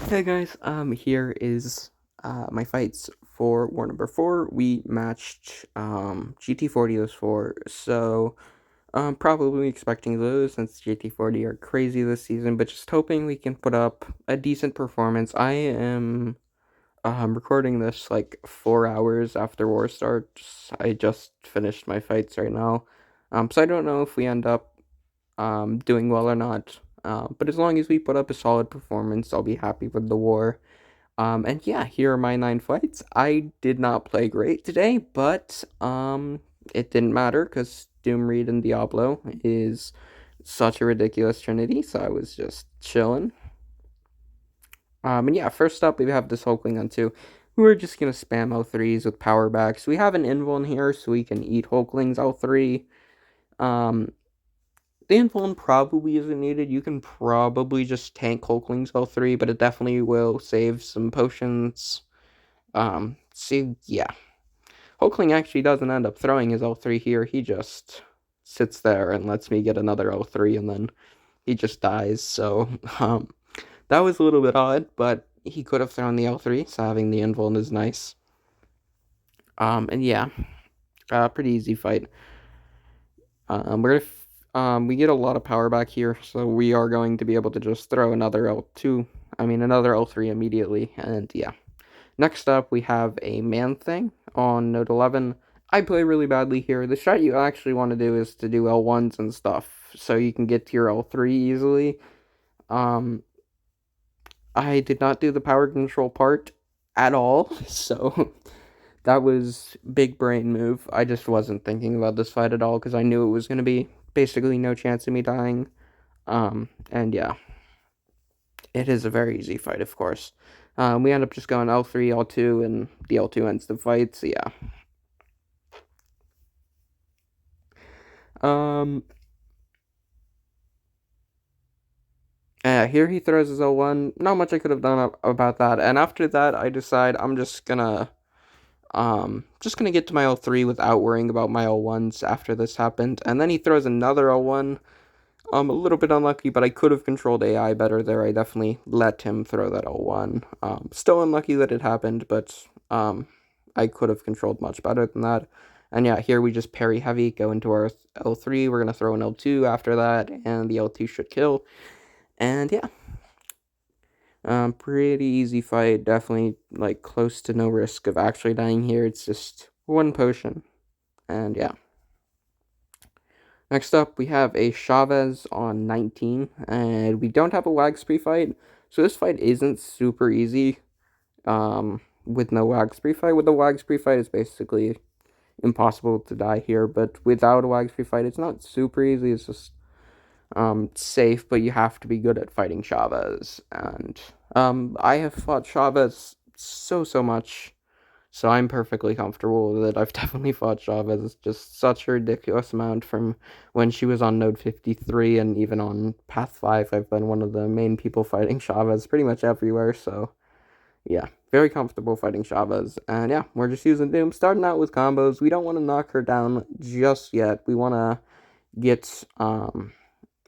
Hey guys, here is my fights for war number 4. We matched GT40 AW S4, so probably expecting those since GT40 are crazy this season, but just hoping we can put up a decent performance. I am recording this like 4 hours after war starts. I just finished my fights right now. So I don't know if we end up doing well or not. But as long as we put up a solid performance, I'll be happy with the war. And yeah, here are my 9 fights. I did not play great today, but it didn't matter because Doom Reed and Diablo is such a ridiculous trinity, so I was just chilling. And yeah, first up we have this Hulkling on 2. We're just gonna spam L3s with power backs. We have an invuln here, so we can eat Hulklings L3. Um, the invuln probably isn't needed. You can probably just tank Hulklings L3, but it definitely will save some potions. See, yeah. Hulkling actually doesn't end up throwing his L3 here. He just sits there and lets me get another L3, and then he just dies. So, that was a little bit odd, but he could have thrown the L3, so having the invuln is nice. And yeah, pretty easy fight. We get a lot of power back here, so we are going to be able to just throw another another L3 immediately, and yeah. Next up, we have a Man-Thing on Node 11. I play really badly here. The strat you actually want to do is to do L1s and stuff, so you can get to your L3 easily. I did not do the power control part at all, so that was big brain move. I just wasn't thinking about this fight at all, because I knew it was going to be basically no chance of me dying. And yeah, it is a very easy fight, of course. We end up just going L3, L2, and the L2 ends the fight, so yeah. Here he throws his L1. Not much I could have done about that. And after that, I decide I'm just gonna get to my L3 without worrying about my L1s after this happened. And then he throws another L1. A little bit unlucky, but I could have controlled AI better there. I definitely let him throw that L1. Still unlucky that it happened, but I could have controlled much better than that. And yeah, here we just parry heavy, go into our L3. We're gonna throw an L2 after that, and the L2 should kill. And yeah, pretty easy fight. Definitely like close to no risk of actually dying here. It's just one potion, and yeah. Next up, we have a Chavez on 19, and we don't have a Wags pre-fight, so this fight isn't super easy. With no Wags pre-fight. With the Wags pre-fight, it's basically impossible to die here, but without a Wags pre-fight, it's not super easy. It's just safe, but you have to be good at fighting Chavez. And I have fought Chavez so much, so I'm perfectly comfortable with it. I've definitely fought Chavez. It's just such a ridiculous amount from when she was on Node 53, and even on Path 5, I've been one of the main people fighting Chavez pretty much everywhere, so yeah, very comfortable fighting Chavez. And yeah, we're just using Doom, starting out with combos. We don't want to knock her down just yet. We want to get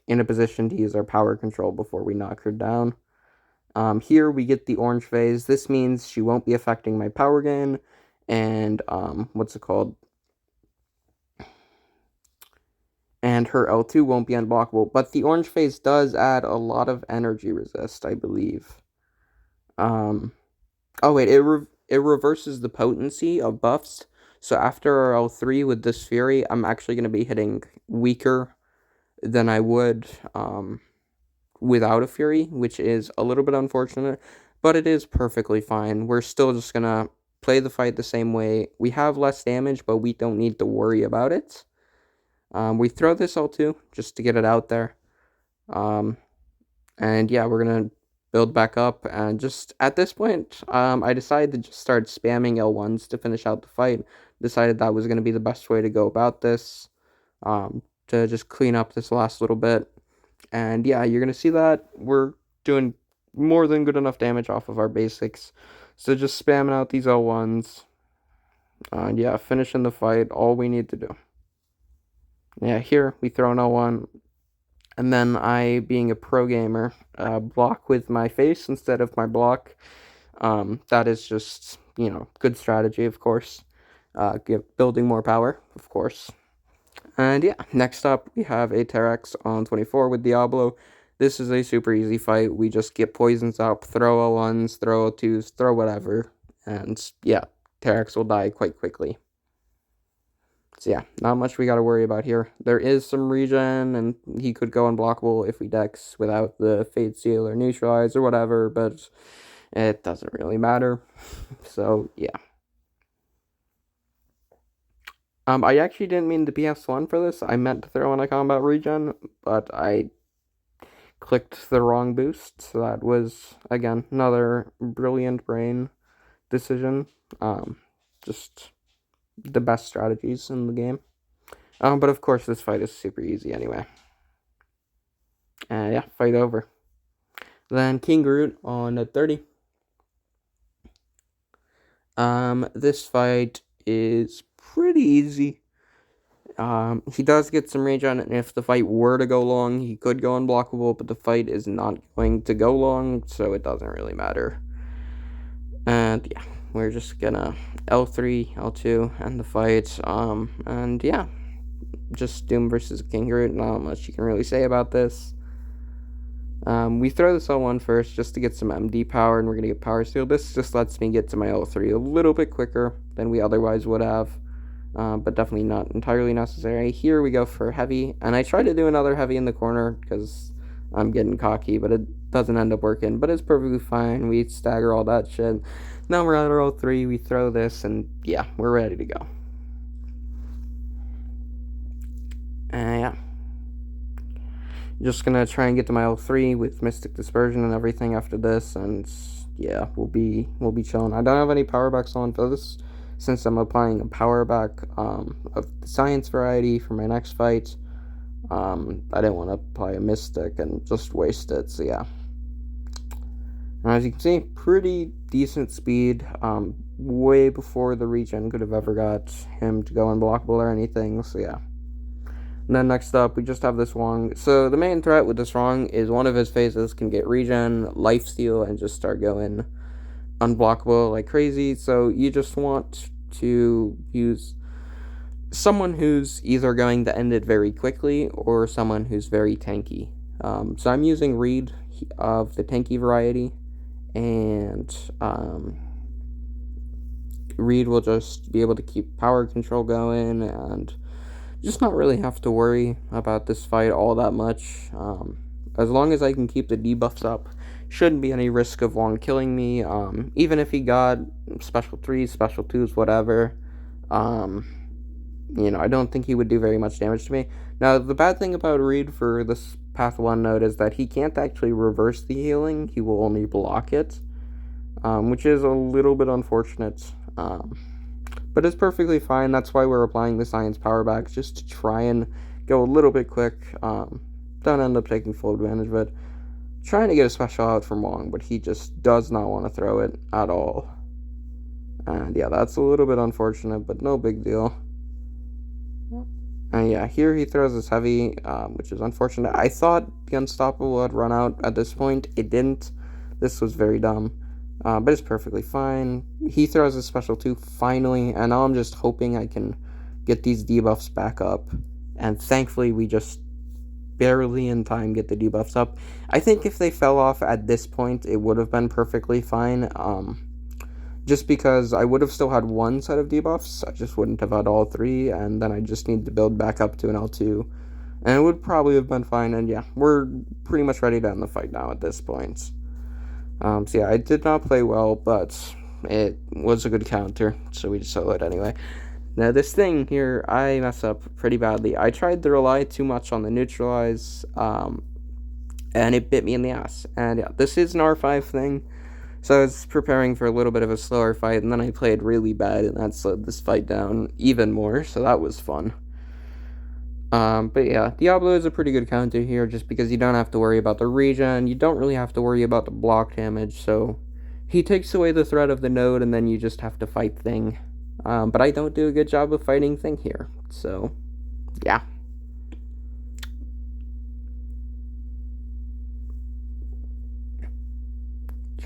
in a position to use our power control before we knock her down. Here we get the orange phase. This means she won't be affecting my power gain, and what's it called? And her L2 won't be unblockable. But the orange phase does add a lot of energy resist, I believe. Oh wait, it reverses the potency of buffs. So after our L3 with this Fury, I'm actually going to be hitting weaker than I would without a Fury, which is a little bit unfortunate, but it is perfectly fine. We're still just going to play the fight the same way. We have less damage, but we don't need to worry about it. We throw this L2 just to get it out there. And yeah, we're going to build back up, and just at this point, I decided to just start spamming L1s to finish out the fight. Decided that was going to be the best way to go about this, to just clean up this last little bit. And yeah, you're going to see that we're doing more than good enough damage off of our basics. So just spamming out these L1s. And yeah, finishing the fight, all we need to do. Yeah, here we throw an L1. And then I, being a pro gamer, block with my face instead of my block. That is just, good strategy, of course. Building more power, of course. And yeah, next up we have a Terrax on 24 with Diablo. This is a super easy fight. We just get poisons up, throw L1s, throw L2s, throw whatever. And yeah, Terrax will die quite quickly. So yeah, not much we gotta worry about here. There is some regen, and he could go unblockable if we dex without the Fade Seal or Neutralize or whatever, but it doesn't really matter. So yeah. I actually didn't mean to PS1 for this. I meant to throw in a combat regen, but I clicked the wrong boost. So that was, again, another brilliant brain decision. Just the best strategies in the game. But of course, this fight is super easy anyway. Yeah, fight over. Then King Groot on 30. This fight is pretty easy. He does get some rage on it, and if the fight were to go long, he could go unblockable, but the fight is not going to go long, so it doesn't really matter. And yeah, we're just gonna L3, L2, end the fight. And yeah, just Doom versus King Groot. Not much you can really say about this. We throw this L1 first just to get some MD power, and we're gonna get Power Seal. This just lets me get to my L3 a little bit quicker than we otherwise would have. But definitely not entirely necessary. Here we go for heavy, and I tried to do another heavy in the corner because I'm getting cocky, but it doesn't end up working, but it's perfectly fine. We stagger all that shit. Now we're at our L3, we throw this, and yeah, we're ready to go. Yeah. Just gonna try and get to my L3 with Mystic Dispersion and everything after this, and yeah, we'll be chilling. I don't have any power backs on for this, since I'm applying a power back of the science variety for my next fight. I didn't want to apply a Mystic and just waste it, so yeah. And as you can see, pretty decent speed, way before the regen could have ever got him to go unblockable or anything, so yeah. And then next up, we just have this Wong. So the main threat with this Wong is one of his phases can get regen, lifesteal, and just start going unblockable like crazy. So you just want to use someone who's either going to end it very quickly or someone who's very tanky. So I'm using Reed of the tanky variety, and Reed will just be able to keep power control going and just not really have to worry about this fight all that much. As long as I can keep the debuffs up, shouldn't be any risk of Wong killing me. Even if he got special 3s, special 2s, whatever, I don't think he would do very much damage to me. Now, the bad thing about Reed for this Path 1 node is that he can't actually reverse the healing, he will only block it, which is a little bit unfortunate. But it's perfectly fine. That's why we're applying the science power back, just to try and go a little bit quick. Don't end up taking full advantage of it. Trying to get a special out from Wong, but he just does not want to throw it at all. And yeah, that's a little bit unfortunate, but no big deal. And yeah, here he throws this heavy, which is unfortunate. I thought the Unstoppable had run out at this point. It didn't. This was very dumb. But it's perfectly fine. He throws a special 2 finally, and now I'm just hoping I can get these debuffs back up. And thankfully, we just barely in time get the debuffs up. I think if they fell off at this point, it would have been perfectly fine. Just because I would have still had one set of debuffs, I just wouldn't have had all 3, and then I just need to build back up to an L2. And it would probably have been fine, and yeah, we're pretty much ready to end the fight now at this point. So yeah, I did not play well, but it was a good counter, so we just solo it anyway. Now this thing here, I mess up pretty badly. I tried to rely too much on the neutralize, and it bit me in the ass. And yeah, this is an R5 thing, so I was preparing for a little bit of a slower fight, and then I played really bad, and that slowed this fight down even more, so that was fun. But yeah, Diablo is a pretty good counter here, just because you don't have to worry about the regen, you don't really have to worry about the block damage, so he takes away the threat of the node, and then you just have to fight Thing. But I don't do a good job of fighting Thing here, so yeah.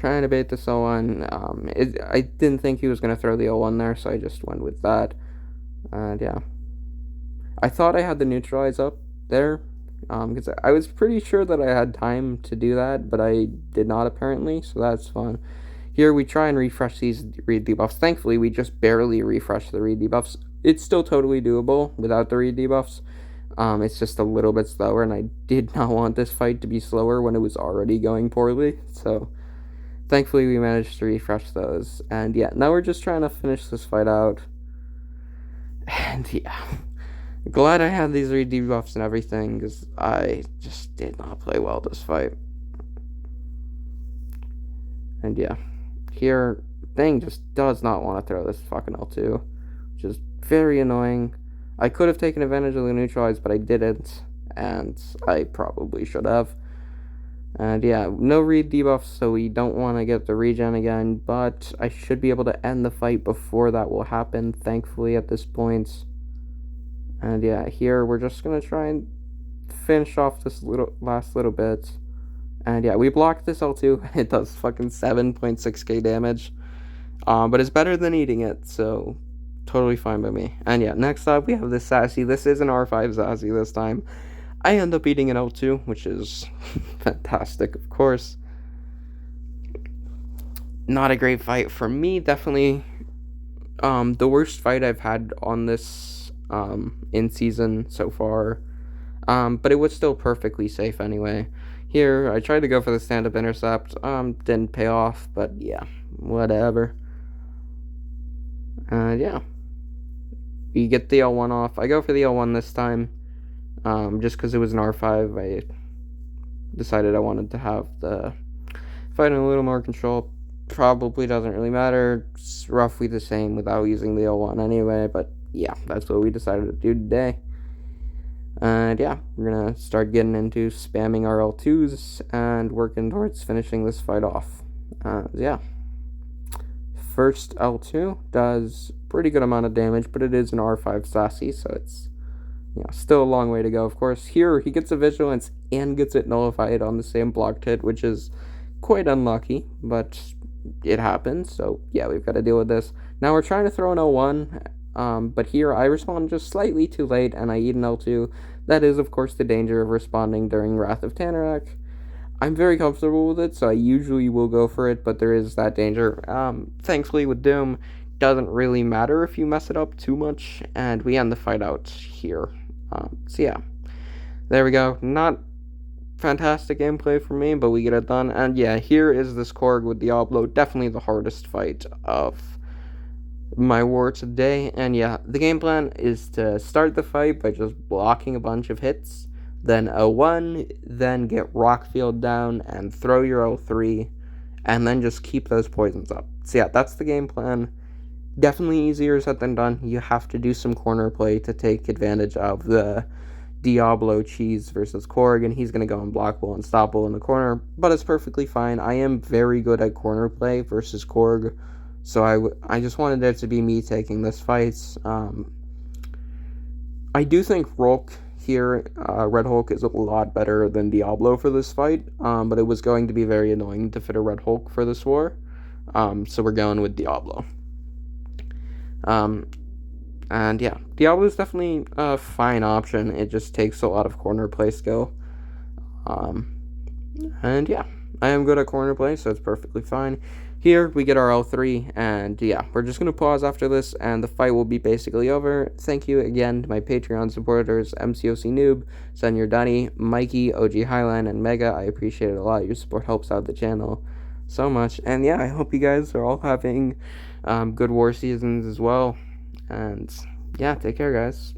trying to bait this O1. I didn't think he was going to throw the O1 there, so I just went with that. And yeah. I thought I had the neutralize up there, because I was pretty sure that I had time to do that, but I did not apparently, so that's fun. Here we try and refresh these read debuffs. Thankfully, we just barely refresh the read debuffs. It's still totally doable without the read debuffs. It's just a little bit slower, and I did not want this fight to be slower when it was already going poorly, so thankfully we managed to refresh those. And yeah, now we're just trying to finish this fight out. And yeah, glad I had these read debuffs and everything, because I just did not play well this fight. And yeah, here, thing just does not want to throw this fucking L2, which is very annoying. I could have taken advantage of the neutralize, but I didn't, and I probably should have. And yeah, no read debuffs, so we don't want to get the regen again, but I should be able to end the fight before that will happen, thankfully, at this point. And yeah, here we're just going to try and finish off this last little bit. And yeah, we blocked this L2. It does fucking 7.6k damage. But it's better than eating it, so totally fine by me. And yeah, next up we have this Sassy. This is an R5 Sassy this time. I end up eating an L2, which is fantastic, of course. Not a great fight for me, definitely the worst fight I've had on this in season so far. But it was still perfectly safe anyway. Here, I tried to go for the stand-up intercept, didn't pay off, but yeah, whatever. Yeah. We get the L1 off. I go for the L1 this time, just because it was an R5. I decided I wanted to have the fight in a little more control. Probably doesn't really matter. It's roughly the same without using the L1 anyway, but yeah, that's what we decided to do today. And yeah, we're gonna start getting into spamming our L2s and working towards finishing this fight off. Yeah. First L2 does pretty good amount of damage, but it is an R5 Sassy, so it's still a long way to go, of course. Here, he gets a Vigilance and gets it nullified on the same blocked hit, which is quite unlucky, but it happens, so yeah, we've got to deal with this. Now we're trying to throw an L1, but here I respond just slightly too late, and I eat an L2. That is, of course, the danger of responding during Wrath of Terrax. I'm very comfortable with it, so I usually will go for it, but there is that danger. Thankfully, with Doom, doesn't really matter if you mess it up too much, and we end the fight out here. So yeah, there we go. Not fantastic gameplay for me, but we get it done. And yeah, here is this korg with Diablo. Definitely the hardest fight of my war today. And yeah, the game plan is to start the fight by just blocking a bunch of hits, then O1, then get Rockfield down and throw your O3, and then just keep those poisons up. So yeah, that's the game plan. Definitely easier said than done. You have to do some corner play to take advantage of the Diablo cheese versus korg, and he's going to go unblockable and stoppable in the corner, but it's perfectly fine. I am very good at corner play versus korg, so I just wanted it to be me taking this fight. I do think Hulk here, Red Hulk, is a lot better than Diablo for this fight, but it was going to be very annoying to fit a Red Hulk for this war, so we're going with Diablo. And yeah, Diablo is definitely a fine option. It just takes a lot of corner play skill. And yeah, I am good at corner play, so it's perfectly fine. Here, we get our L3, and yeah, we're just going to pause after this, and the fight will be basically over. Thank you again to my Patreon supporters, MCOC Noob, Senor Dunny, Mikey, OG Highline, and Mega. I appreciate it a lot. Your support helps out the channel so much. And yeah, I hope you guys are all having good war seasons as well. And yeah, take care, guys.